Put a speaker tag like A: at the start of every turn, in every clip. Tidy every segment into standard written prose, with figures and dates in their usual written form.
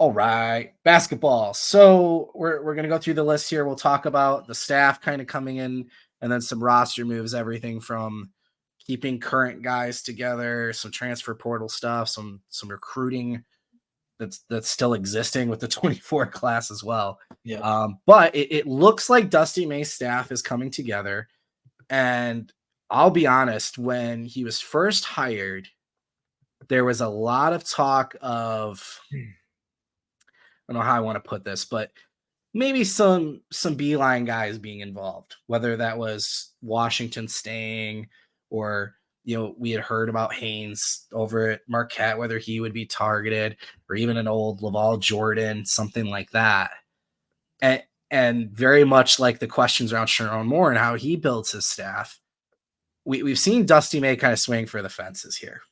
A: All right, basketball. So we're gonna go through the list here. We'll talk about the staff kind of coming in, and then some roster moves. Everything from keeping current guys together, some transfer portal stuff, some recruiting that's still existing with the 24 class as well.
B: Yeah.
A: But it looks like Dusty May's staff is coming together, and I'll be honest, when he was first hired, there was a lot of talk of I don't know how I want to put this, but maybe some beeline guys being involved, whether that was Washington staying or we had heard about Haynes over at Marquette, whether he would be targeted or even an old Laval Jordan, something like that. And very much like the questions around Sharon Moore and how he builds his staff, we've seen Dusty May kind of swing for the fences here.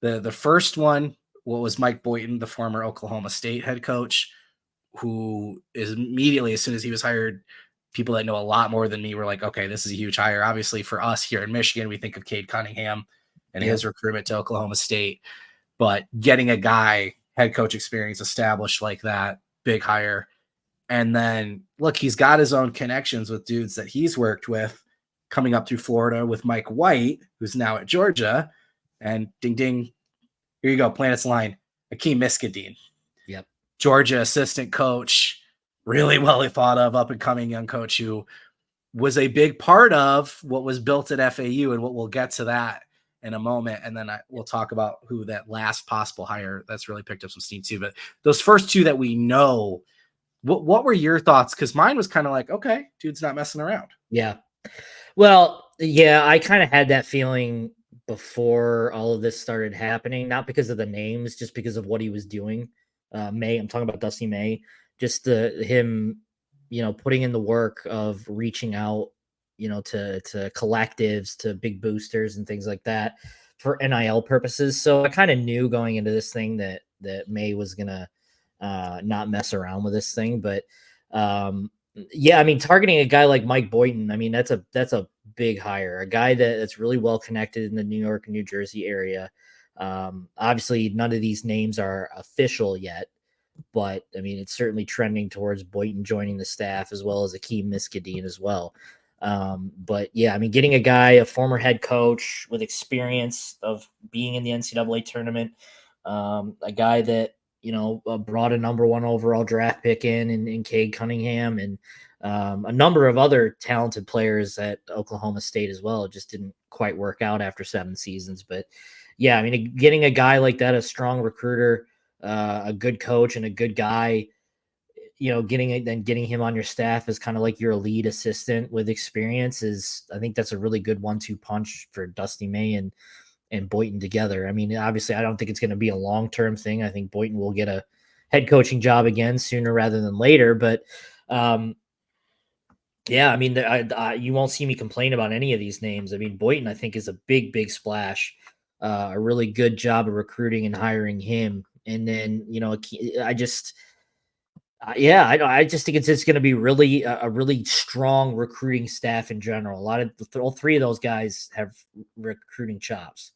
A: The first one, what was Mike Boynton, the former Oklahoma State head coach, who is immediately, as soon as he was hired, people that know a lot more than me were like, okay, this is a huge hire. Obviously for us here in Michigan, we think of Cade Cunningham and his recruitment to Oklahoma State, but getting a guy head coach experience established like that, big hire. And then look, he's got his own connections with dudes that he's worked with coming up through Florida with Mike White, who's now at Georgia, and ding, ding, here you go, Planet's line, Akeem Miskadeen.
B: Yep.
A: Georgia assistant coach, really well thought of, up-and-coming young coach who was a big part of what was built at FAU, and we'll get to that in a moment. And then we'll talk about who that last possible hire that's really picked up some steam too. But those first two that we know, what were your thoughts? Because mine was kind of like, okay, dude's not messing around.
B: Yeah. Well, yeah, I kind of had that feeling before all of this started happening, not because of the names, just because of what he was doing. May, I'm talking about Dusty May, just him, putting in the work of reaching out, to collectives, to big boosters and things like that for NIL purposes. So I kind of knew going into this thing that May was gonna not mess around with this thing, but yeah, I mean, targeting a guy like Mike Boynton, I mean, that's a big hire, a guy that's really well connected in the New York and New Jersey area. Obviously, none of these names are official yet, but I mean, it's certainly trending towards Boynton joining the staff as well as Akeem Miskadeen as well. But yeah, I mean, getting a guy, a former head coach with experience of being in the NCAA tournament, a guy that brought a number 1 overall draft pick in Cade Cunningham and a number of other talented players at Oklahoma State as well. It just didn't quite work out after 7 seasons. But yeah, I mean, getting a guy like that, a strong recruiter, a good coach and a good guy, getting him on your staff as kind of like your lead assistant with experience I think that's a really good 1-2 punch for Dusty May and Boynton together. I mean, obviously, I don't think it's going to be a long-term thing. I think Boynton will get a head coaching job again sooner rather than later. But yeah, I mean, you won't see me complain about any of these names. I mean, Boynton, I think, is a big, big splash. A really good job of recruiting and hiring him. And then, I just think it's going to be really a really strong recruiting staff in general. A lot of all 3 of those guys have recruiting chops.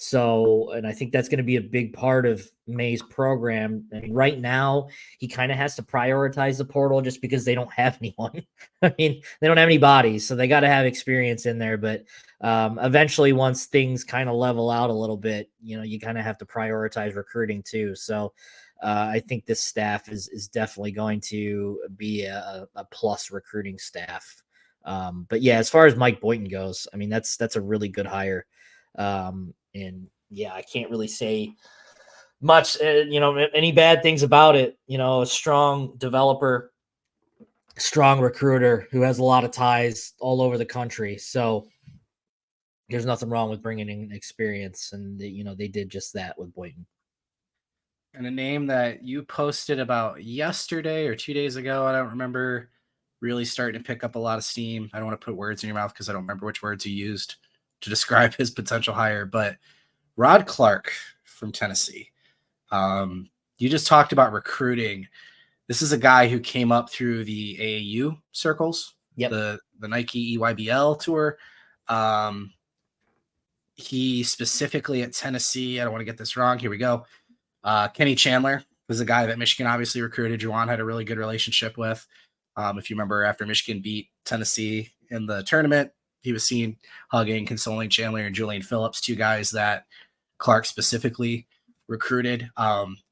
B: So, and I think that's going to be a big part of May's program. I mean, right now, he kind of has to prioritize the portal just because they don't have anyone. I mean, they don't have any bodies, so they got to have experience in there. But eventually, once things kind of level out a little bit, you kind of have to prioritize recruiting too. So I think this staff is definitely going to be a plus recruiting staff. But yeah, as far as Mike Boynton goes, I mean, that's a really good hire. And yeah, I can't really say much, any bad things about it. A strong developer, strong recruiter who has a lot of ties all over the country. So there's nothing wrong with bringing in experience. And, they did just that with Boynton.
A: And a name that you posted about yesterday or 2 days ago, I don't remember, really starting to pick up a lot of steam. I don't want to put words in your mouth because I don't remember which words you used to describe his potential hire, but Rod Clark from Tennessee. You just talked about recruiting. This is a guy who came up through the AAU circles, the Nike EYBL tour. He specifically at Tennessee, I don't want to get this wrong. Here we go. Kenny Chandler was a guy that Michigan obviously recruited. Juwan had a really good relationship with. If you remember, after Michigan beat Tennessee in the tournament, he was seen hugging, consoling Chandler and Julian Phillips, two guys that Clark specifically recruited.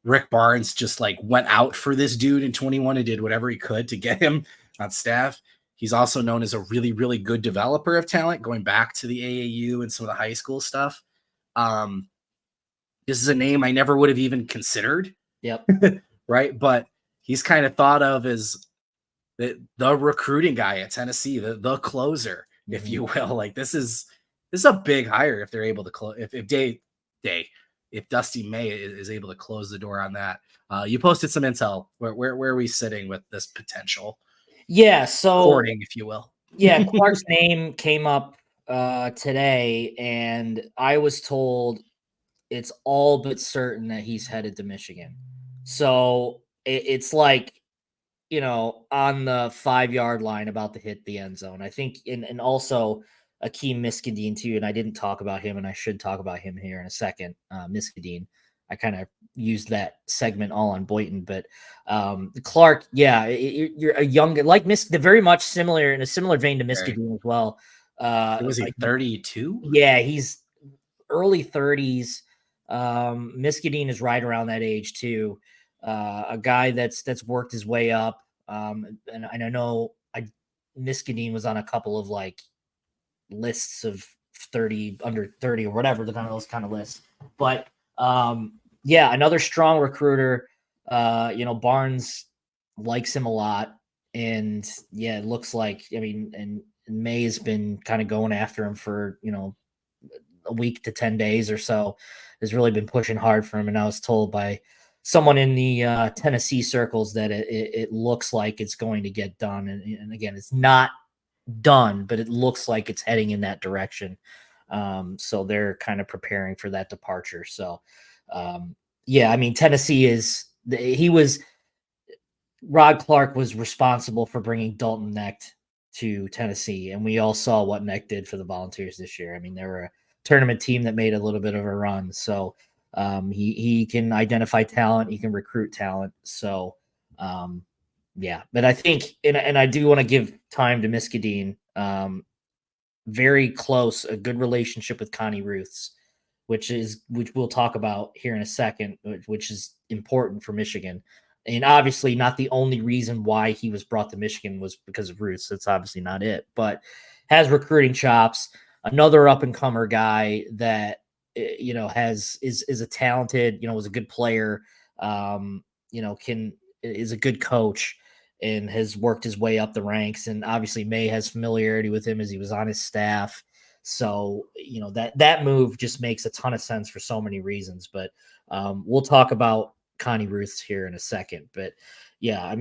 A: Rick Barnes just like went out for this dude in 21 and did whatever he could to get him on staff. He's also known as a really, really good developer of talent, going back to the AAU and some of the high school stuff. This is a name I never would have even considered.
B: Yep.
A: Right. But he's kind of thought of as the recruiting guy at Tennessee, the closer, if you will. Like this is a big hire if they're able to close. If Dusty May is able to close the door on that. You posted some intel. Where are we sitting with this potential?
B: Yeah. So
A: courting, if you will.
B: Yeah, Clark's name came up today, and I was told it's all but certain that he's headed to Michigan. So it's like, on the 5-yard line about to hit the end zone. I think, and also Akeem Miskadeen too, and I didn't talk about him, and I should talk about him here in a second. Miskadeen, I kind of used that segment all on Boynton, but Clark, yeah, you're a young, like very much similar, in a similar vein to Miskadeen as well.
A: Was he 32?
B: Yeah, he's early 30s. Miskadeen is right around that age too. A guy that's worked his way up. And I know Miskadeen was on a couple of like lists of 30 under 30 or whatever, those kind of lists. But yeah, another strong recruiter. Barnes likes him a lot, and yeah, it looks like, and May has been kind of going after him for a week to 10 days or so, has really been pushing hard for him. And I was told by someone in the Tennessee circles that it looks like it's going to get done. And again, it's not done, but it looks like it's heading in that direction. So they're kind of preparing for that departure. So yeah, Tennessee Rod Clark was responsible for bringing Dalton Knecht to Tennessee, and we all saw what Knecht did for the Volunteers this year. They were a tournament team that made a little bit of a run. So he can identify talent, he can recruit talent. So yeah, but I think, and I do want to give time to Miskadeen. Very close, a good relationship with Connie Ruths, which we'll talk about here in a second, which is important for Michigan. And obviously not the only reason why he was brought to Michigan was because of Ruths. That's obviously not it, but has recruiting chops. Another up-and-comer guy that is a talented, was a good player, is a good coach, and has worked his way up the ranks. And obviously May has familiarity with him as he was on his staff. So, that move just makes a ton of sense for so many reasons. But we'll talk about Connie Ruths here in a second. But yeah,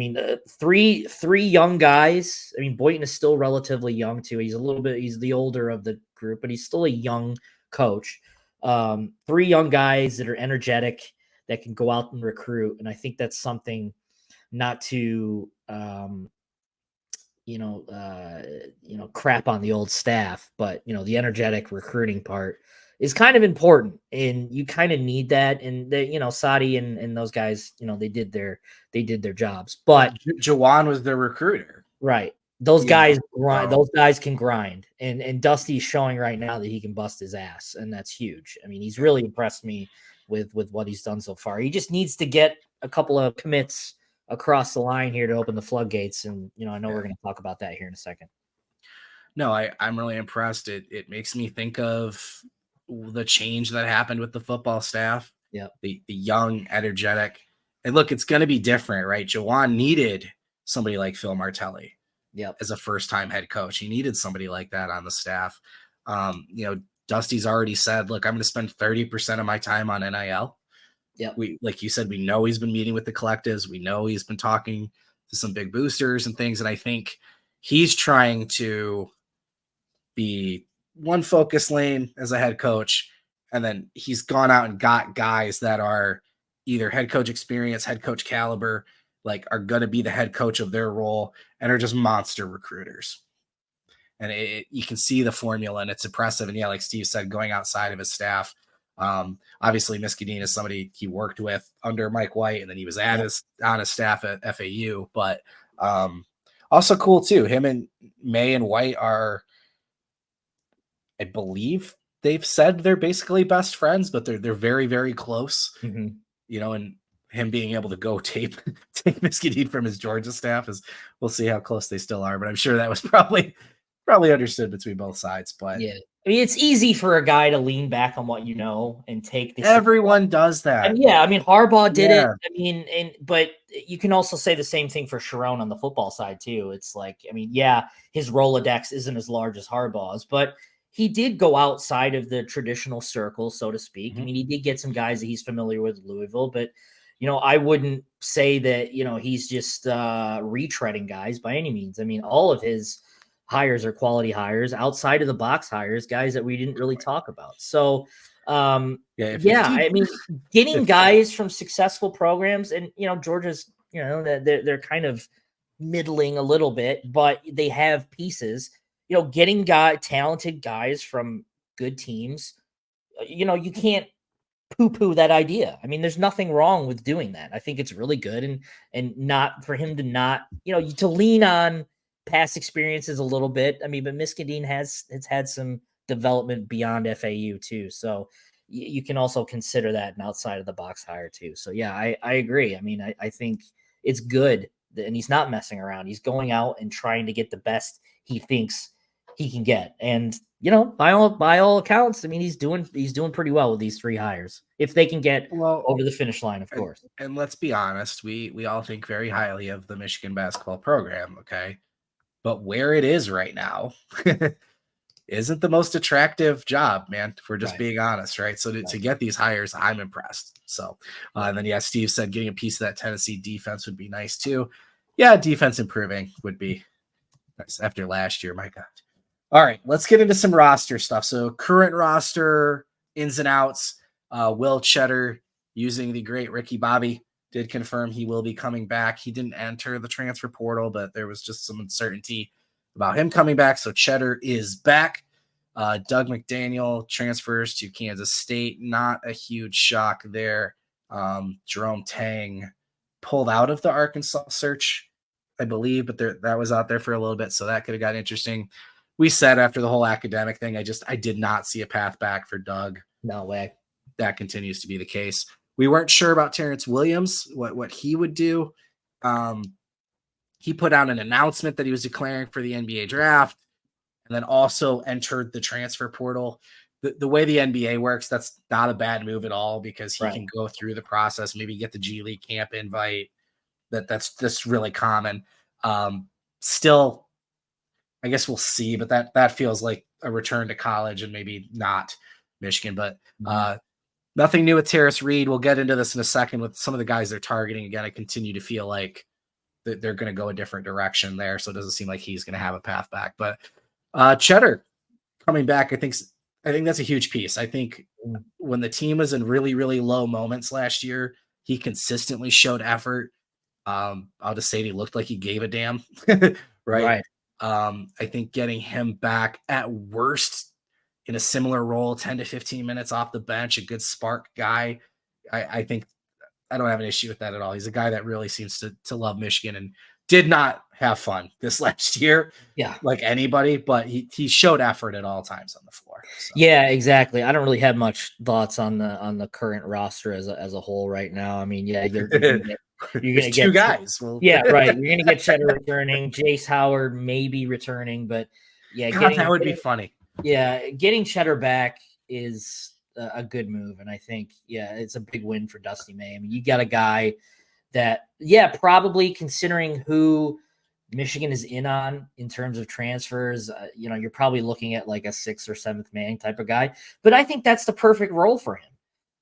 B: three young guys. Boynton is still relatively young too. He's the older of the group, but he's still a young coach. 3 young guys that are energetic, that can go out and recruit. And I think that's something not to, crap on the old staff, but the energetic recruiting part is kind of important, and you kind of need that. And Sadi and those guys, they did their jobs, but
A: Juwan was their recruiter.
B: Right. Those guys grind. Those guys can grind, and Dusty's showing right now that he can bust his ass, and that's huge. He's really impressed me with what he's done so far. He just needs to get a couple of commits across the line here to open the floodgates, and I know we're going to talk about that here in a second.
A: No, I'm really impressed. It makes me think of the change that happened with the football staff.
B: Yeah,
A: the young, energetic, and look, it's going to be different, right? Juwan needed somebody like Phil Martelli.
B: Yep.
A: As a first-time head coach, he needed somebody like that on the staff. Dusty's already said, look, I'm going to spend 30% of my time on NIL.
B: Yeah.
A: Like you said, we know he's been meeting with the collectives. We know he's been talking to some big boosters and things. And I think he's trying to be one focus lane as a head coach. And then he's gone out and got guys that are either head coach experience, head coach caliber, like are going to be the head coach of their role, and are just monster recruiters. And you can see the formula, and it's impressive. And yeah, like Steve said, going outside of his staff, Obviously, Miskadeen is somebody he worked with under Mike White, and then he was on his staff at FAU. But also cool too. Him and May and White are, I believe, they've said they're basically best friends, but they're very, very close.
B: Mm-hmm.
A: You know, and him being able to go take Miskadeen from his Georgia staff is, we'll see how close they still are. But I'm sure that was probably understood between both sides. But
B: yeah, I mean, it's easy for a guy to lean back on what you know and take this.
A: Everyone does that.
B: And yeah, I mean, Harbaugh did it. I mean, but you can also say the same thing for Sharon on the football side too. It's like, I mean, yeah, his Rolodex isn't as large as Harbaugh's, but he did go outside of the traditional circle, so to speak.
A: Mm-hmm.
B: I mean, he did get some guys that he's familiar with at Louisville, but I wouldn't say that, he's just retreading guys by any means. I mean, all of his hires are quality hires, outside of the box hires, guys that we didn't really talk about. So, I mean, getting guys from successful programs, and Georgia's, they're kind of middling a little bit, but they have pieces. Getting talented guys from good teams, you can't poo-poo that idea. I mean, there's nothing wrong with doing that. I think it's really good, and not for him to not, to lean on past experiences a little bit. I mean, but Miskadeen has had some development beyond FAU too, so you can also consider that an outside of the box hire too. So yeah, I agree. I mean, I think it's good, and he's not messing around. He's going out and trying to get the best he thinks he can get, and by all accounts, I mean, he's doing pretty well with these 3 hires if they can get over the finish line, of course.
A: And let's be honest, we all think very highly of the Michigan basketball program, okay? But where it is right now isn't the most attractive job, man, if we're just being honest, right? So to get these hires, I'm impressed. So, and then, Steve said getting a piece of that Tennessee defense would be nice too. Yeah, defense improving would be nice after last year. My God. All right, let's get into some roster stuff. So current roster ins and outs. Will Cheddar, using the great Ricky Bobby, did confirm he will be coming back. He didn't enter the transfer portal, but there was just some uncertainty about him coming back. So Cheddar is back. Doug McDaniel transfers to Kansas State. Not a huge shock there. Jerome Tang pulled out of the Arkansas search, I believe, but that was out there for a little bit. So that could have got interesting. We said after the whole academic thing, I did not see a path back for Doug.
B: No way.
A: That continues to be the case. We weren't sure about Terrence Williams, what he would do. He put out an announcement that he was declaring for the NBA draft, and then also entered the transfer portal. The way the NBA works, that's not a bad move at all, because he can go through the process, maybe get the G League camp invite. That's really common. Still, I guess we'll see, but that feels like a return to college and maybe not Michigan. But nothing new with Terrace Reed. We'll get into this in a second with some of the guys they're targeting. Again, I continue to feel like they're going to go a different direction there, so it doesn't seem like he's going to have a path back. But Cheddar coming back, I think that's a huge piece. I think when the team was in really, really low moments last year, he consistently showed effort. I'll just say he looked like he gave a damn, right? I think getting him back at worst in a similar role, 10 to 15 minutes off the bench, a good spark guy. I think I don't have an issue with that at all. He's a guy that really seems to love Michigan and did not have fun this last year.
B: Yeah.
A: Like anybody, but he showed effort at all times on the floor. So.
B: Yeah, exactly. I don't really have much thoughts on the current roster as a whole right now. I mean, yeah, you're gonna get
A: 2 guys.
B: Yeah, right. You're gonna get Cheddar returning, Jace Howard maybe returning, but yeah,
A: God, that would be funny.
B: Yeah, getting Cheddar back is a good move, and I think it's a big win for Dusty May. I mean, you got a guy that probably considering who Michigan is in terms of transfers, you're probably looking at like a 6th or 7th man type of guy, but I think that's the perfect role for him.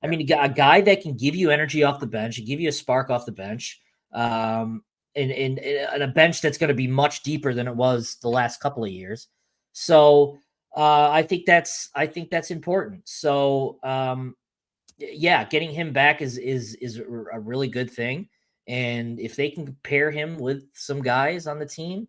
B: I mean, a guy that can give you energy off the bench, give you a spark off the bench, and a bench that's going to be much deeper than it was the last couple of years. So I think that's important. So getting him back is a really good thing. And if they can pair him with some guys on the team,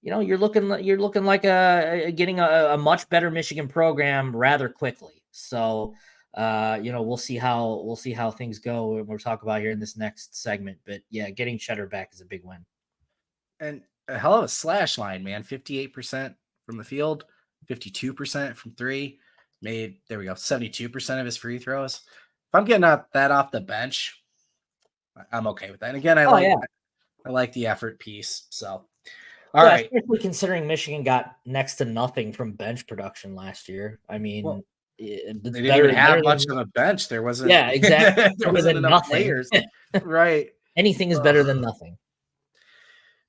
B: you're looking like getting a much better Michigan program rather quickly. So We'll see how things go, and we'll talk about here in this next segment. But yeah, getting Cheddar back is a big win.
A: And a hell of a slash line, man. 58% from the field, 52% from three. Made, there we go, 72% of his free throws. If I'm getting that off the bench, I'm okay with that. And again, I like the effort piece. So, all right.
B: Especially considering Michigan got next to nothing from bench production last year. I mean,
A: Well,
B: they
A: didn't even have much of a bench. There wasn't.
B: Yeah, exactly.
A: There wasn't enough players. Right.
B: Anything is better than nothing.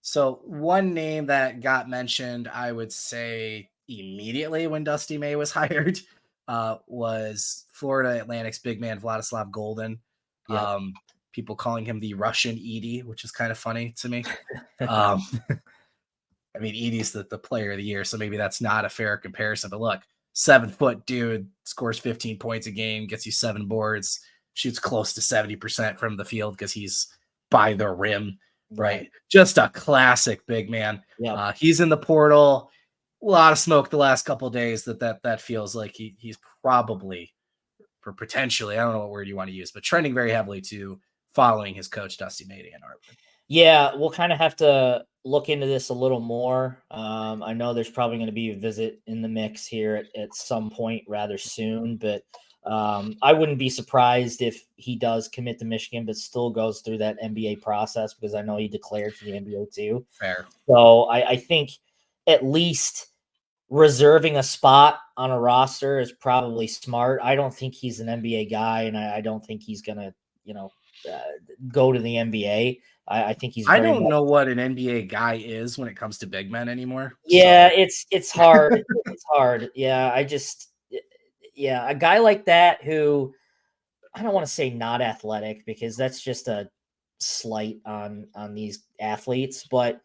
A: So one name that got mentioned, I would say immediately when Dusty May was hired, was Florida Atlantic's big man Vlad Golden.
B: Yep.
A: People calling him the Russian Edie, which is kind of funny to me. I mean, Edie's the player of the year, so maybe that's not a fair comparison. But look, 7-foot dude, scores 15 points a game, gets you 7 boards, shoots close to 70% from the field because he's by the rim. Right. Just a classic big man.
B: Yeah.
A: He's in the portal. A lot of smoke the last couple of days that feels like he's probably, for potentially, I don't know what word you want to use, but trending very heavily to following his coach, Dusty May, to Ann Arbor.
B: Yeah, we'll kind of have to look into this a little more. I know there's probably going to be a visit in the mix here at some point rather soon, but I wouldn't be surprised if he does commit to Michigan, but still goes through that NBA process because I know he declared for the NBA too.
A: Fair.
B: So I think at least reserving a spot on a roster is probably smart. I don't think he's an NBA guy, and I don't think he's going to, go to the NBA. I think he's.
A: I don't know what an NBA guy is when it comes to big men anymore.
B: Yeah, so. It's hard. It's hard. Yeah, a guy like that who, I don't want to say not athletic because that's just a slight on these athletes, but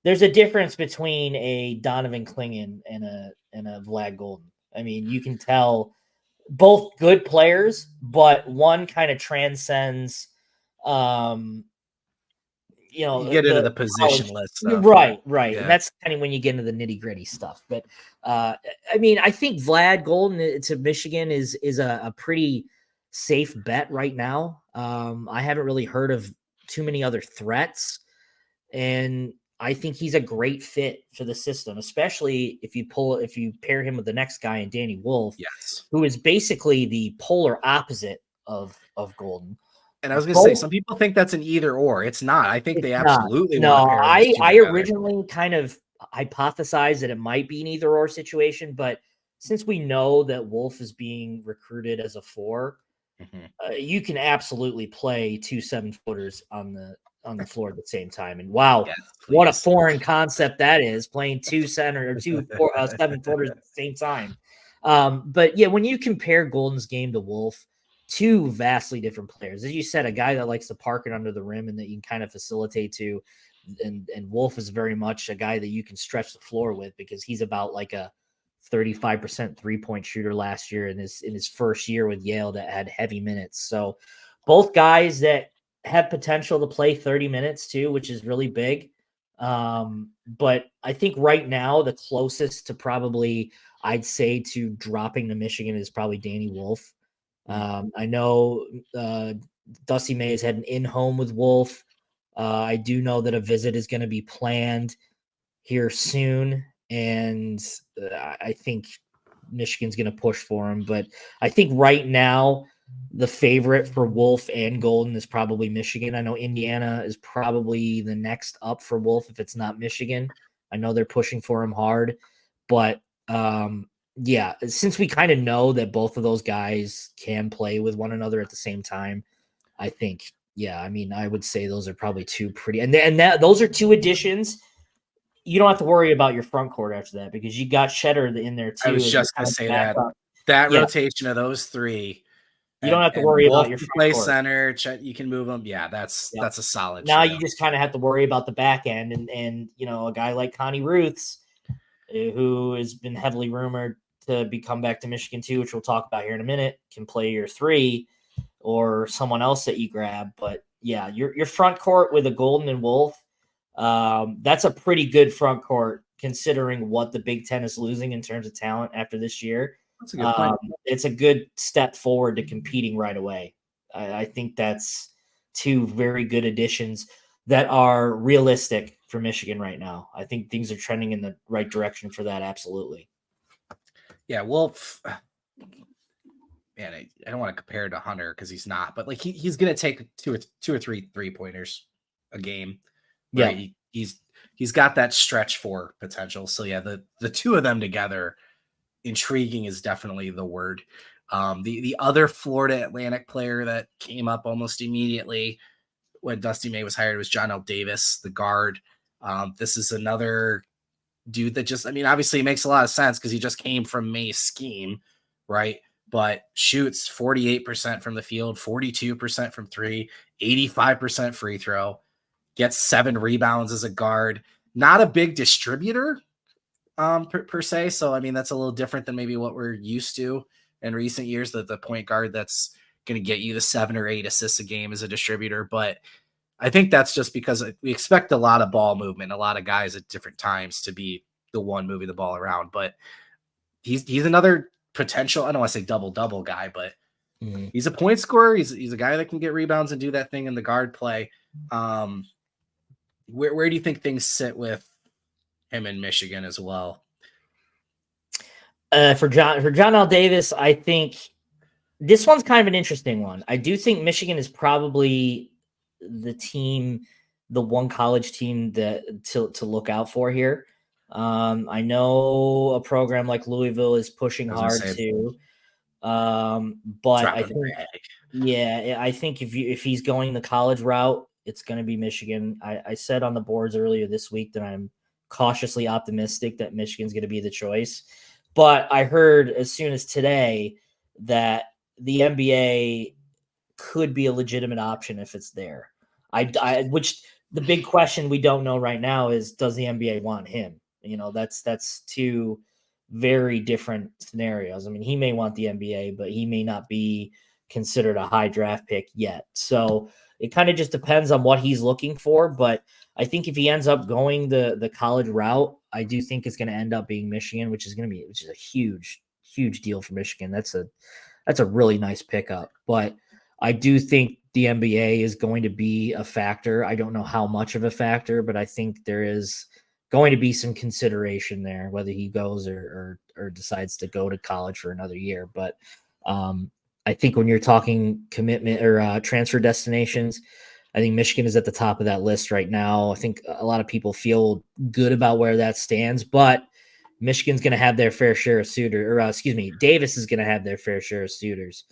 B: there's a difference between a Donovan Clingan and a Vlad Golden. I mean, you can tell both good players, but one kind of transcends.
A: You get into the position list stuff.
B: Right.
A: Yeah.
B: And that's kind of when you get into the nitty gritty stuff. But I mean, I think Vlad Golden to Michigan is a pretty safe bet right now. I haven't really heard of too many other threats, and I think he's a great fit for the system, especially if you pair him with the next guy in Danny Wolf,
A: yes,
B: who is basically the polar opposite of Golden.
A: And I was going to say, some people think that's an either or. It's not. I think they absolutely
B: no.
A: Want to pair
B: I originally kind of hypothesized that it might be an either or situation, but since we know that Wolf is being recruited as a 4, you can absolutely play 2 7-footers on the floor at the same time. And wow, yes, what a foreign concept that is, playing 2 center or 2 7-footers at the same time. But yeah, when you compare Golden's game to Wolf, 2 vastly different players. As you said, a guy that likes to park it under the rim and that you can kind of facilitate to. And Wolf is very much a guy that you can stretch the floor with because he's about like a 35% 3-point shooter last year in his first year with Yale that had heavy minutes. So both guys that have potential to play 30 minutes too, which is really big. But I think right now the closest to probably I'd say to dropping to Michigan is probably Danny Wolf. I know Dusty May has had an in-home with Wolf. I do know that a visit is going to be planned here soon, and I think Michigan's going to push for him. But I think right now the favorite for Wolf and Golden is probably Michigan. I know Indiana is probably the next up for Wolf if it's not Michigan. I know they're pushing for him hard, but yeah, since we kind of know that both of those guys can play with one another at the same time, I think, yeah, I mean, I would say those are probably 2 pretty, and those are 2 additions. You don't have to worry about your front court after that because you got Cheddar in there too.
A: I was just going to say that rotation of those 3.
B: You don't have to worry about your front
A: play
B: court.
A: Center. You can move them. Yeah, that's a solid.
B: Now you just kind of have to worry about the back end, and a guy like Connie Ruths, who has been heavily rumored to come back to Michigan too, which we'll talk about here in a minute, can play your 3 or someone else that you grab. But yeah, your front court with a Golden and Wolf, that's a pretty good front court considering what the Big Ten is losing in terms of talent after this year.
A: That's a good point.
B: It's a good step forward to competing right away. I think that's two very good additions that are realistic for Michigan right now. I think things are trending in the right direction for that. Absolutely.
A: Yeah, well, man, I don't want to compare it to Hunter because he's not, but like he's gonna take two or three 3-pointers a game, right?
B: Yeah.
A: He's got that stretch for potential. So yeah, the two of them together, intriguing is definitely the word. The other Florida Atlantic player that came up almost immediately when Dusty May was hired was John L. Davis, the guard. This is another dude that just, I mean, obviously it makes a lot of sense because he just came from May's scheme, right? But shoots 48% from the field, 42% from three, 85% free throw, gets 7 rebounds as a guard. Not a big distributor per se. So, I mean, that's a little different than maybe what we're used to in recent years, that the point guard that's going to get you the 7 or 8 assists a game as a distributor. But I think that's just because we expect a lot of ball movement, a lot of guys at different times to be the one moving the ball around. But he's another potential, I don't want to say double-double guy, but he's a point scorer. He's a guy that can get rebounds and do that thing in the guard play. Where do you think things sit with him in Michigan as well?
B: For John L. Davis, I think this one's kind of an interesting one. I do think Michigan is probably the one college team that to look out for here. I know a program like Louisville is pushing hard too. But I think if he's going the college route, it's going to be Michigan. I said on the boards earlier this week that I'm cautiously optimistic that Michigan's going to be the choice. But I heard as soon as today that the NBA could be a legitimate option if it's there. Which the big question we don't know right now is, does the NBA want him? That's two very different scenarios. I mean, he may want the NBA, but he may not be considered a high draft pick yet. So it kind of just depends on what he's looking for. But I think if he ends up going the college route, I do think it's going to end up being Michigan, which is a huge deal for Michigan. That's a really nice pickup. But I do think the NBA is going to be a factor. I don't know how much of a factor, but I think there is going to be some consideration there, whether he goes or decides to go to college for another year. But I think when you're talking commitment or transfer destinations, I think Michigan is at the top of that list right now. I think a lot of people feel good about where that stands, but Michigan's going to have their fair share of Davis is going to have their fair share of suitors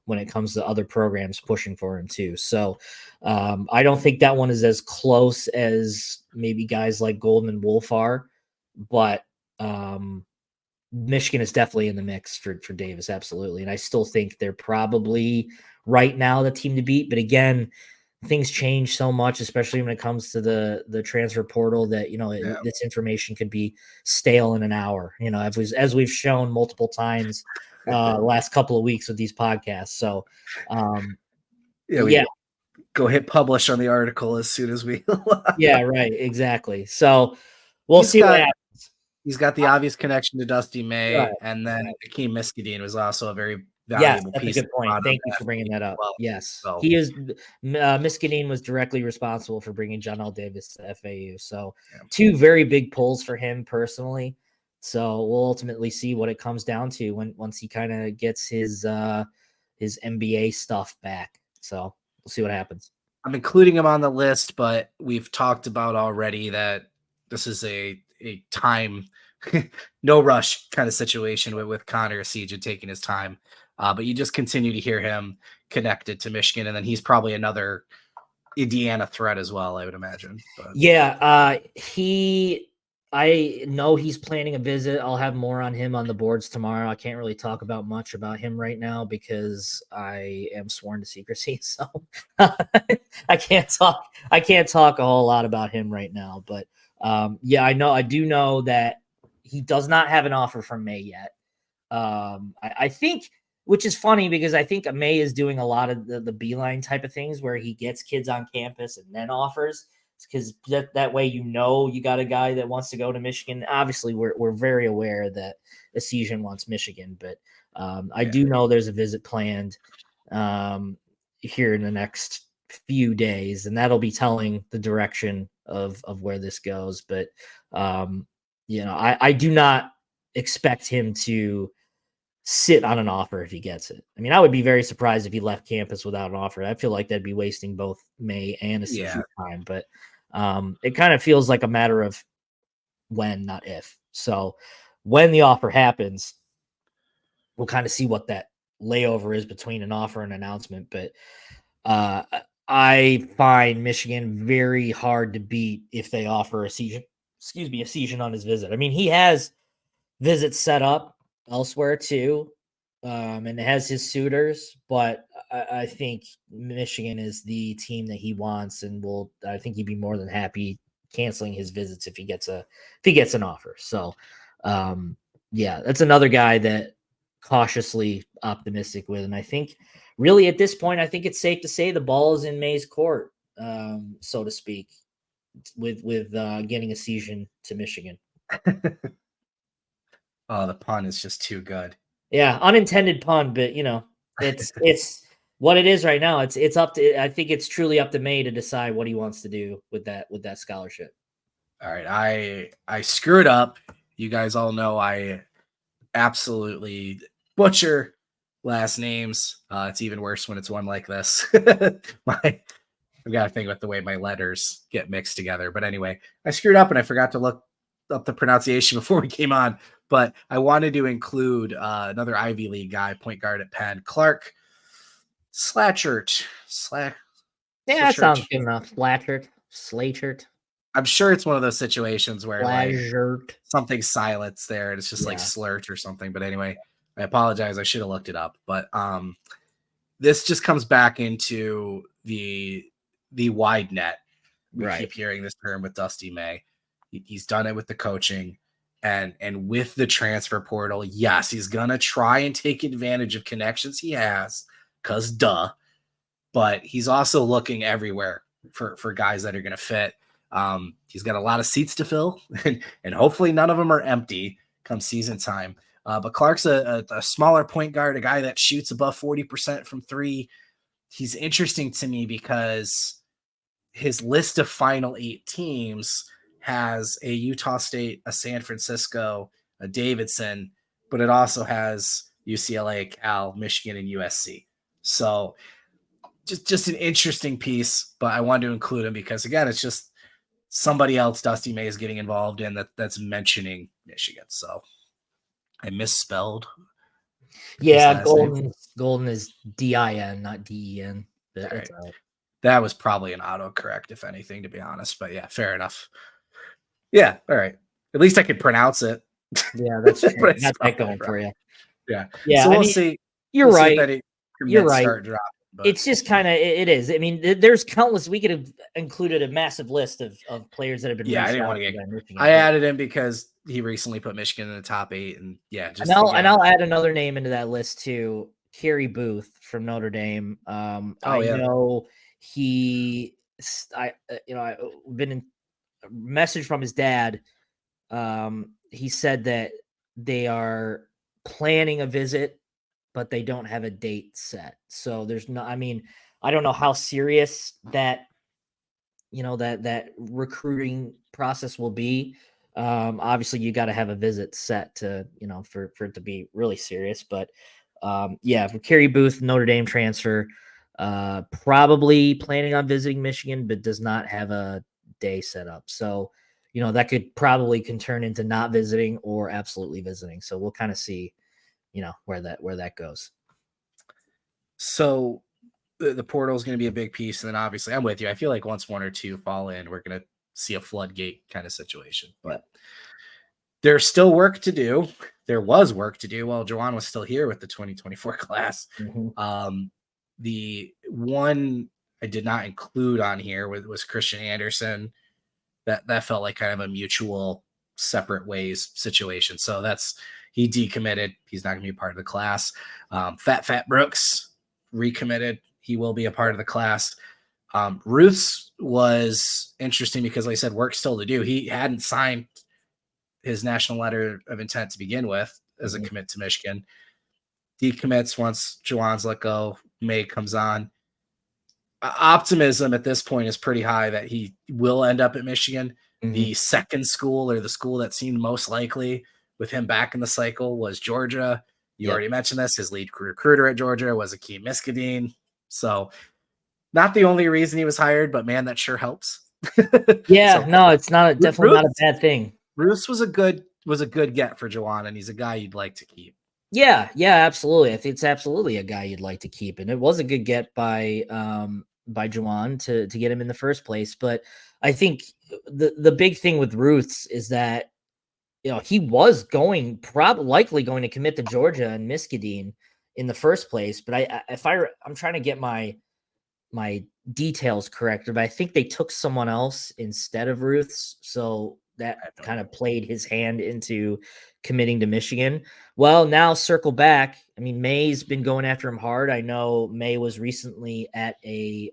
B: when it comes to other programs pushing for him too. So I don't think that one is as close as maybe guys like Golden and Wolf are, but Michigan is definitely in the mix for Davis. Absolutely. And I still think they're probably right now the team to beat. But again, things change so much, especially when it comes to the transfer portal, that, this information could be stale in an hour, as we've shown multiple times last couple of weeks with these podcasts. So,
A: go hit publish on the article as soon as we.
B: Yeah, right. Exactly. So we'll see what happens.
A: He's got the obvious connection to Dusty May, right. And then Hakeem Miskadeen was also a very valuable
B: piece. That's a good point. Thank you for bringing that up. Well. Yes,
A: so.
B: He is. Miskadeen was directly responsible for bringing John L. Davis to FAU. So two very big pulls for him personally. So we'll ultimately see what it comes down to once he kind of gets his NBA stuff back. So we'll see what happens.
A: I'm including him on the list, but we've talked about already that this is a time, no rush kind of situation with Connor Siege taking his time. But you just continue to hear him connected to Michigan, and then he's probably another Indiana threat as well, I would imagine. But.
B: Yeah, I know he's planning a visit. I'll have more on him on the boards tomorrow. I can't really talk about much about him right now because I am sworn to secrecy. So I can't talk a whole lot about him right now. But I do know that he does not have an offer from May yet. I think, which is funny because I think May is doing a lot of the beeline type of things where he gets kids on campus and then offers. because that way you got a guy that wants to go to Michigan. Obviously, we're very aware that Esiason wants Michigan, but I do know there's a visit planned here in the next few days, and that'll be telling the direction of where this goes. But I do not expect him to sit on an offer if he gets it. I mean, I would be very surprised if he left campus without an offer. I feel like that'd be wasting both May and Esiason time. But it kind of feels like a matter of when, not if. So when the offer happens, we'll kind of see what that layover is between an offer and announcement. But I find Michigan very hard to beat if they offer Esiason on his visit. I mean, he has visits set up elsewhere too, and has his suitors, but I think Michigan is the team that he wants, and I think he'd be more than happy canceling his visits if he gets an offer. So that's another guy that cautiously optimistic with, and I think really at this point, I think it's safe to say the ball is in May's court, so to speak, with getting Esiason to Michigan.
A: Oh, the pun is just too good.
B: Yeah, unintended pun, but it's what it is right now. It's up to, I think it's truly up to May to decide what he wants to do with that scholarship.
A: All right, I screwed up. You guys all know I absolutely butcher last names. It's even worse when it's one like this. I've got to think about the way my letters get mixed together. But anyway, I screwed up and I forgot to look up the pronunciation before we came on. But I wanted to include another Ivy League guy, point guard at Penn, Clark Slatchert.
B: Yeah, that sounds good enough. Slatchert.
A: I'm sure it's one of those situations where like something's silenced there and it's just like slurt or something. But anyway, I apologize. I should have looked it up. But this just comes back into the wide net. We keep hearing this term with Dusty May. He's done it with the coaching and with the transfer portal. Yes, he's going to try and take advantage of connections he has because duh. But he's also looking everywhere for guys that are going to fit. He's got a lot of seats to fill, and hopefully none of them are empty come season time. But Clark's a smaller point guard, a guy that shoots above 40% from three. He's interesting to me because his list of final 8 teams has a Utah State, a San Francisco, a Davidson, but it also has UCLA, Cal, Michigan, and USC. So just an interesting piece, but I wanted to include him because, again, it's just somebody else Dusty May is getting involved in that's mentioning Michigan. So I misspelled.
B: Yeah, Golden is D-I-N, not D-E-N.
A: Right. That was probably an autocorrect, if anything, to be honest. But yeah, fair enough. Yeah, all right. At least I could pronounce it.
B: Yeah, that's true. Got that going for you.
A: Yeah.
B: Yeah.
A: So we'll see.
B: You're right. You're right.
A: Start dropping, but
B: it's just kind of it is. I mean, there's countless. We could have included a massive list of players that have been.
A: Yeah, I didn't want to get. I added him because he recently put Michigan in the top 8, and yeah, just
B: and I'll add another name into that list too. Kri Booth from Notre Dame. Know he. I've been in a message from his dad. He said that they are planning a visit, but they don't have a date set. So there's no, I mean, I don't know how serious that, that recruiting process will be. Obviously you got to have a visit set to, for it to be really serious, but for Kri Booth, Notre Dame transfer, probably planning on visiting Michigan, but does not have a day set up. So, that could probably can turn into not visiting or absolutely visiting. So we'll kind of see, where that goes.
A: So the portal is going to be a big piece. And then obviously I'm with you. I feel like once 1 or 2 fall in, we're going to see a floodgate kind of situation, but there's still work to do. There was work to do while Juwan was still here with the 2024 class.
B: Mm-hmm.
A: The one I did not include on here was Christian Anderson. That felt like kind of a mutual separate ways situation. So he decommitted. He's not going to be a part of the class. Fat Brooks recommitted. He will be a part of the class. Ruth's was interesting because, like I said, work still to do. He hadn't signed his national letter of intent to begin with as a commit to Michigan. Decommits once Juwan's let go. May comes on. Optimism at this point is pretty high that he will end up at Michigan. The second school, or the school that seemed most likely with him back in the cycle, was Georgia. You already mentioned this. His lead recruiter at Georgia was Aiye Miskadeen. So not the only reason he was hired, but man, that sure helps.
B: Yeah, no, it's not definitely not a bad thing.
A: Bruce was a good get for Juwan, and he's a guy you'd like to keep.
B: Yeah, absolutely. I think it's absolutely a guy you'd like to keep, and it was a good get by Juwan to get him in the first place. But I think the big thing with Ruth's is that he was likely going to commit to Georgia and Miskadeen in the first place. But I'm trying to get my details correct, but I think they took someone else instead of Ruth's, so that kind of played his hand into committing to Michigan. Well, now circle back. I mean, May's been going after him hard. I know May was recently at a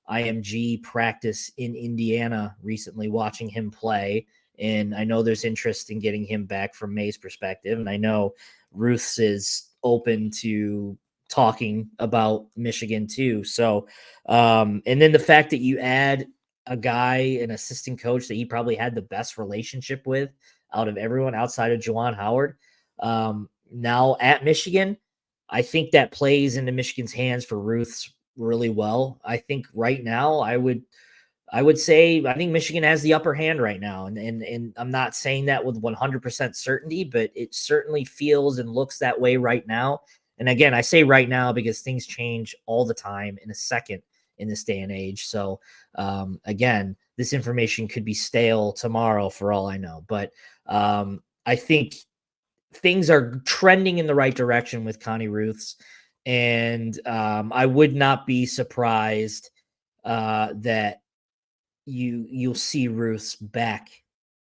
B: IMG practice in Indiana recently, watching him play. And I know there's interest in getting him back from May's perspective. And I know Ruth's is open to talking about Michigan too. So, and then the fact that you add a guy, an assistant coach that he probably had the best relationship with out of everyone outside of Juwan Howard, now at Michigan, I think that plays into Michigan's hands for Ruth's really well. I think right now I would say I think Michigan has the upper hand right now, and I'm not saying that with 100% certainty, but it certainly feels and looks that way right now. And again, I say right now because things change all the time in a second in this day and age. So again, this information could be stale tomorrow for all I know. But I think things are trending in the right direction with Connie Ruths. And I would not be surprised that you'll see Ruths back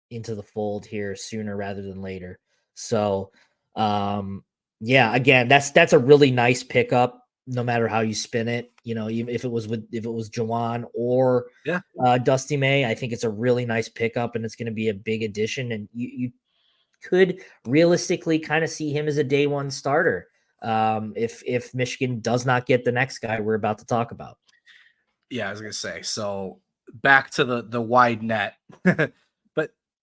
B: into the fold here sooner rather than later. So yeah, again, that's a really nice pickup, no matter how you spin it. Even if it was Juwan or Dusty May, I think it's a really nice pickup, and it's going to be a big addition. And you could realistically kind of see him as a day one starter if Michigan does not get the next guy we're about to talk about.
A: Yeah, I was going to say, so back to the wide net,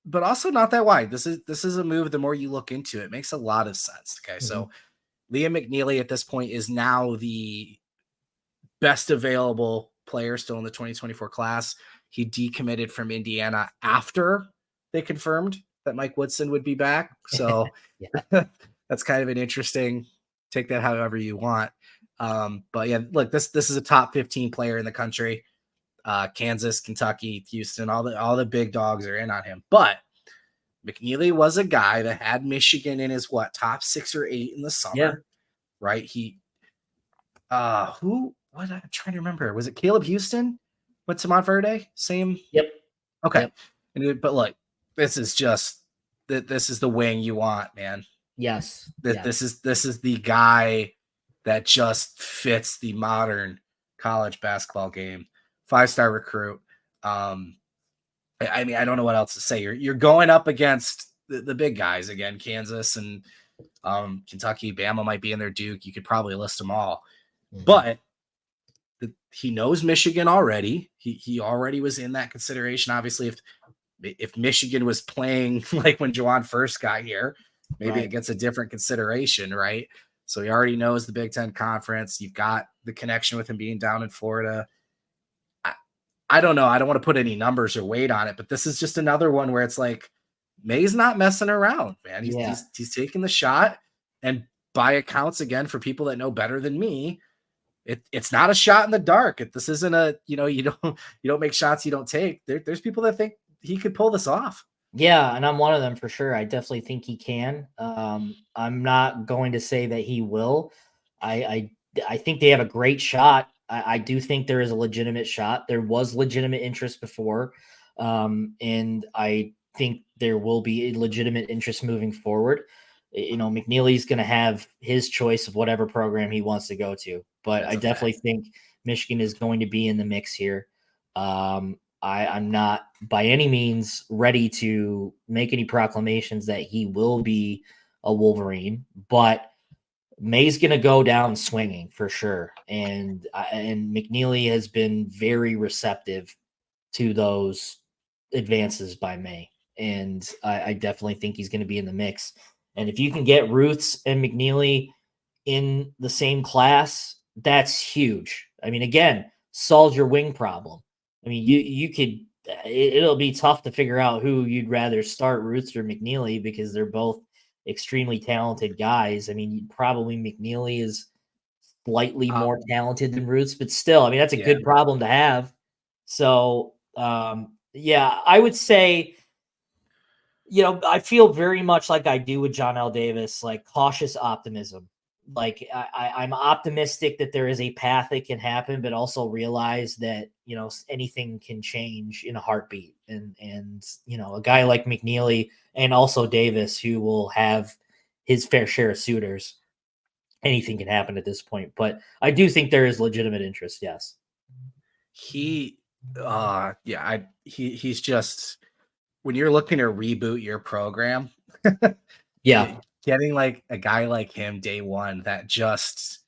A: but also not that wide. This is a move. The more you look into it, makes a lot of sense. Okay. So Liam McNeely at this point is now the best available player still in the 2024 class. He decommitted from Indiana after they confirmed that Mike Woodson would be back. So that's kind of an interesting, take that however you want. But yeah, look, this is a top 15 player in the country. Kansas, Kentucky, Houston, all the big dogs are in on him. But McNeely was a guy that had Michigan in his top 6 or 8 in the summer, right? He, I'm trying to remember. Was it Caleb Houston went to Montverde? Same.
B: Yep.
A: Okay. Yep. But look, this is the wing you want, man.
B: Yes.
A: This is the guy that just fits the modern college basketball game. 5-star recruit. I mean, I don't know what else to say. You're going up against the big guys again. Kansas and Kentucky, Bama might be in there. Duke, you could probably list them all. But he knows Michigan already. He already was in that consideration. Obviously, if Michigan was playing like when Juwan first got here, maybe it gets a different consideration, right? So he already knows the Big Ten Conference. You've got the connection with him being down in Florida. I don't know. I don't want to put any numbers or weight on it, but this is just another one where it's like May's not messing around, man. He's taking the shot, and by accounts, again, for people that know better than me, it's not a shot in the dark. This isn't a, you don't make shots you don't take. There's people that think he could pull this off.
B: Yeah, and I'm one of them for sure. I definitely think he can. I'm not going to say that he will. I think they have a great shot. I do think there is a legitimate shot. There was legitimate interest before, and I think there will be a legitimate interest moving forward. McNeely's going to have his choice of whatever program he wants to go to, but I definitely think Michigan is going to be in the mix here. I'm not by any means ready to make any proclamations that he will be a Wolverine, but May's going to go down swinging for sure. And McNeely has been very receptive to those advances by May. And I definitely think he's going to be in the mix. And if you can get Ruths and McNeely in the same class, that's huge. I mean, again, solves your wing problem. I mean, you could, it'll be tough to figure out who you'd rather start, Ruths or McNeely, because they're both extremely talented guys. I mean, probably McNeely is slightly more talented than Ruths, but still, I mean, that's a good problem to have. So, yeah, I would say, I feel very much like I do with John L. Davis, like cautious optimism. Like I'm optimistic that there is a path that can happen, but also realize that, anything can change in a heartbeat. And a guy like McNeely and also Davis, who will have his fair share of suitors, anything can happen at this point. But I do think there is legitimate interest. Yes.
A: He's just, when you're looking to reboot your program,
B: yeah,
A: getting like a guy like him day one that just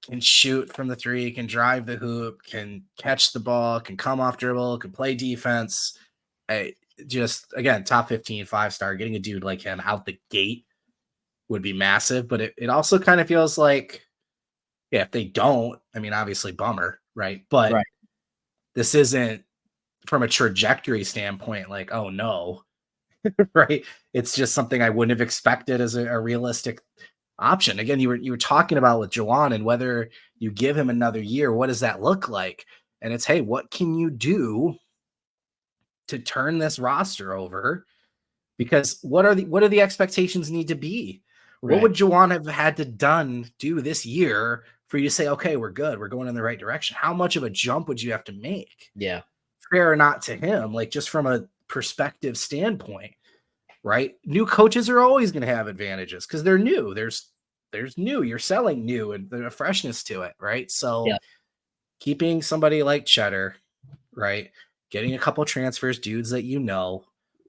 A: can shoot from the three, can drive the hoop, can catch the ball, can come off dribble, can play defense. Just, again, top 15, 5-star, getting a dude like him out the gate would be massive. But it also kind of feels like, if they don't, I mean, obviously bummer, right? But this isn't, from a trajectory standpoint, like, oh no, right? It's just something I wouldn't have expected as a realistic option. Again, you were talking about with Juwan and whether you give him another year, what does that look like? And it's, hey, what can you do to turn this roster over? Because what do the expectations need to be? What would Juwan have had to do this year for you to say, okay, we're good, we're going in the right direction? How much of a jump would you have to make?
B: Yeah.
A: Fair or not to him, like just from a perspective standpoint, right? New coaches are always going to have advantages because they're new. There's new, you're selling new, and there's a freshness to it, right? So keeping somebody like Cheddar, right? Getting a couple transfers, dudes that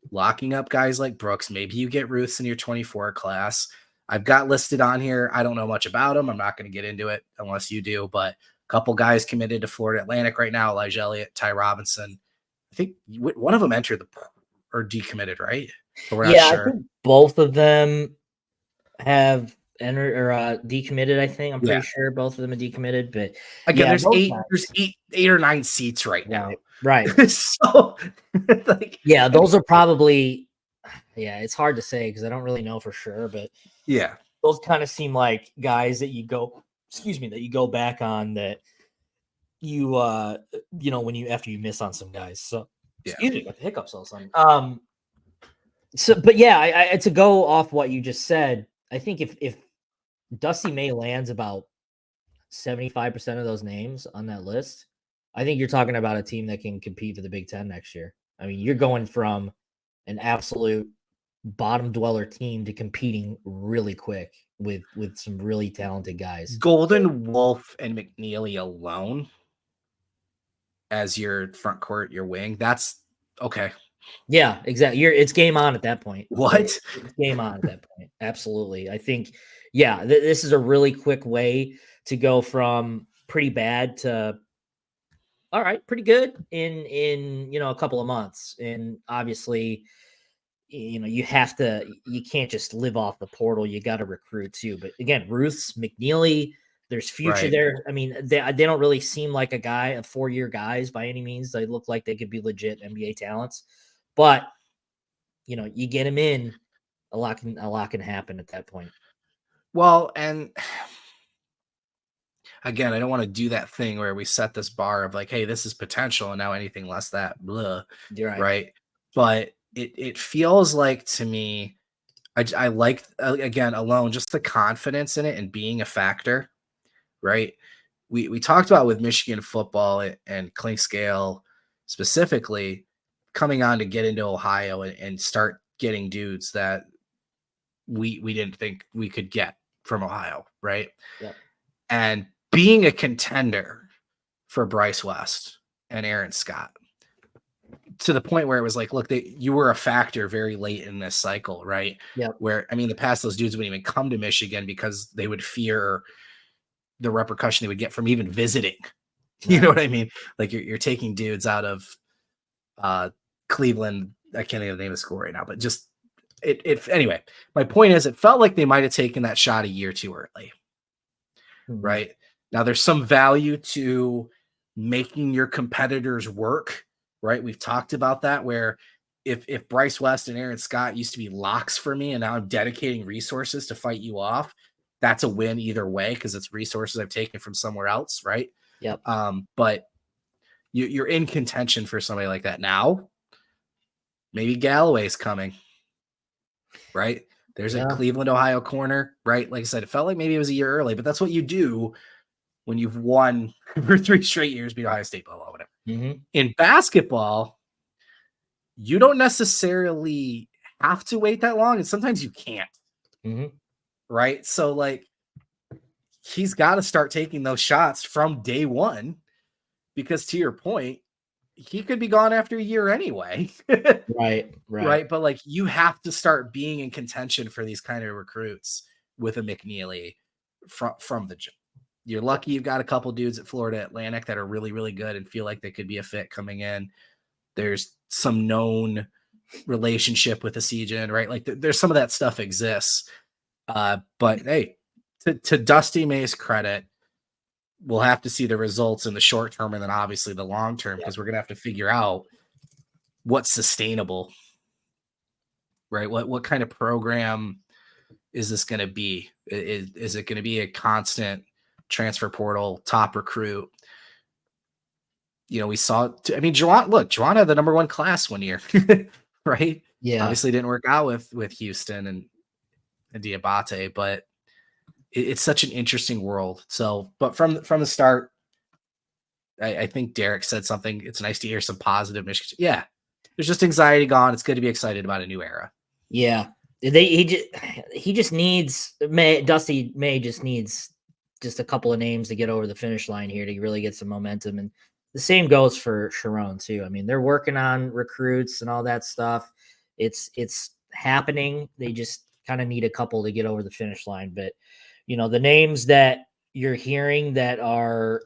A: locking up guys like Brooks. Maybe you get Ruths in your 24 class. I've got listed on here. I don't know much about them. I'm not going to get into it unless you do, but a couple guys committed to Florida Atlantic right now, Elijah Elliott, Ty Robinson. I think one of them entered or decommitted, right? But we're not sure.
B: I think both of them have entered or decommitted. I think I'm pretty sure both of them are decommitted. But
A: again, there's eight or nine seats right now.
B: Right.
A: So,
B: those are probably. Yeah, it's hard to say because I don't really know for sure, but those kind of seem like guys that you go back on, that you after you miss on some guys. So excuse me, got the hiccups all of a sudden. But to go off what you just said, I think if Dusty May lands about 75% of those names on that list, I think you're talking about a team that can compete for the Big Ten next year. I mean, you're going from an absolute bottom dweller team to competing really quick with some really talented guys.
A: Golden, Wolf, and McNeely alone as your front court, your wing, that's okay.
B: Yeah, exactly. It's game on at that point.
A: What?
B: It's game on at that point. Absolutely. I think, this is a really quick way to go from pretty bad to all right, pretty good in a couple of months. And obviously, you can't just live off the portal. You got to recruit too. But again, Ruths, McNeely, there's future there. I mean, they don't really seem like a 4-year guys by any means. They look like they could be legit NBA talents. But you get them in, a lot can happen at that point.
A: Well, and again, I don't want to do that thing where we set this bar of like, hey, this is potential, and now anything less that, blah, right? But it feels like to me, I like, again, alone, just the confidence in it and being a factor, right? We talked about with Michigan football and Clinkscale specifically coming on to get into Ohio and start getting dudes that we didn't think we could get from Ohio, right?
B: Yeah.
A: And being a contender for Bryce West and Aaron Scott, to the point where it was like, look, you were a factor very late in this cycle, right?
B: Yeah.
A: Where, I mean, the past, those dudes wouldn't even come to Michigan because they would fear the repercussion they would get from even visiting. You know what I mean? Like you're taking dudes out of Cleveland. I can't think of the name of the school right now, but just anyway, my point is it felt like they might have taken that shot a year too early. Right? Now there's some value to making your competitors work, right? We've talked about that, where if Bryce West and Aaron Scott used to be locks for me and now I'm dedicating resources to fight you off, that's a win either way because it's resources I've taken from somewhere else, right?
B: Yep.
A: But you're in contention for somebody like that now. Maybe Galloway's coming, right? There's a Cleveland, Ohio corner, right? Like I said, it felt like maybe it was a year early, but that's what you do when you've won for 3 straight years, beat Ohio State, blah, blah, whatever.
B: Mm-hmm.
A: In basketball, you don't necessarily have to wait that long, and sometimes you can't.
B: Mm-hmm.
A: Right? So, like, he's got to start taking those shots from day one, because to your point, he could be gone after a year anyway. Right. But like, you have to start being in contention for these kind of recruits with a McNeely from the jump. You're lucky you've got a couple dudes at Florida Atlantic that are really, really good and feel like they could be a fit coming in. There's some known relationship with the Seagen, right? Like there's some of that stuff exists. But hey, to Dusty May's credit, we'll have to see the results in the short term and then obviously the long term, because we're going to have to figure out what's sustainable, right? What kind of program is this going to be? Is it going to be a constant transfer portal top recruit? You know, we saw, I mean, Juwan had the number 1 class one year, right?
B: Yeah.
A: Obviously didn't work out with Houston and Diabate, but it's such an interesting world. So, but from the start, I think Derek said something. It's nice to hear some positive Michigan. Yeah, there's just anxiety gone. It's good to be excited about a new era.
B: Yeah, he just needs Dusty May just needs just a couple of names to get over the finish line here to really get some momentum, and the same goes for Sharon too. I mean, they're working on recruits and all that stuff. It's happening. They just kind of need a couple to get over the finish line, but you know, the names that you're hearing that are,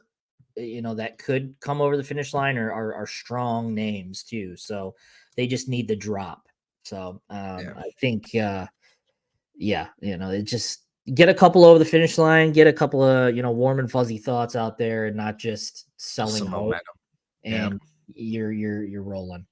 B: you know, that could come over the finish line are strong names too. So they just need the drop. So I think, you know, it just get a couple over the finish line, get a couple of, you know, warm and fuzzy thoughts out there and not just selling hope. And you're rolling.